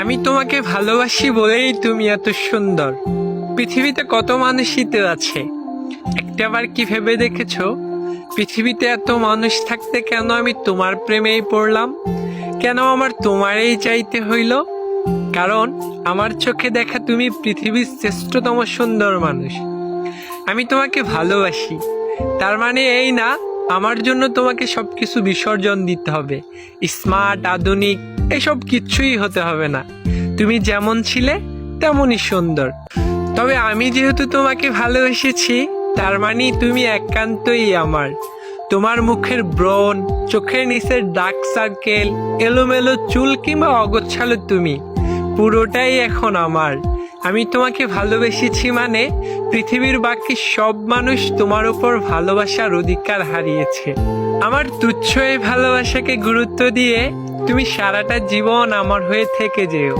আমি তোমাকে ভালোবাসি বলেই তুমি এত সুন্দর। পৃথিবীতে কত মানুষই তো আছে, একটাবার কি ভেবে দেখেছো পৃথিবীতে এত মানুষ থাকতে কেন আমি তোমার প্রেমেই পড়লাম? কেন আমার তোমারই চাইতে হইল? কারণ আমার চোখে দেখা তুমি পৃথিবীর শ্রেষ্ঠতম সুন্দর মানুষ। আমি তোমাকে ভালোবাসি, তার মানে এই না আমার জন্য তোমাকে সবকিছু বিসর্জন দিতে হবে, স্মার্ট আধুনিক এসব কিচ্ছুই হতে হবে না। তুমি যেমন ছিলে তেমনই সুন্দর। তবে আমি যেহেতু তোমাকে ভালোবেসেছি, তার মানে তুমি একান্তই আমার। তোমার মুখের ব্রণ, চোখের নিচের ডার্ক সার্কেল, এলোমেলো চুল কিংবা অগোছালো তুমি, পুরোটাই এখন আমার। আমি তোমাকে ভালোবেসেছি মানে পৃথিবীর বাকি সব মানুষ তোমার উপর ভালোবাসার অধিকার হারিয়েছে। আমার তুচ্ছ এই ভালোবাসাকে গুরুত্ব দিয়ে তুমি সারাটা জীবন আমার হয়ে থেকে যেও।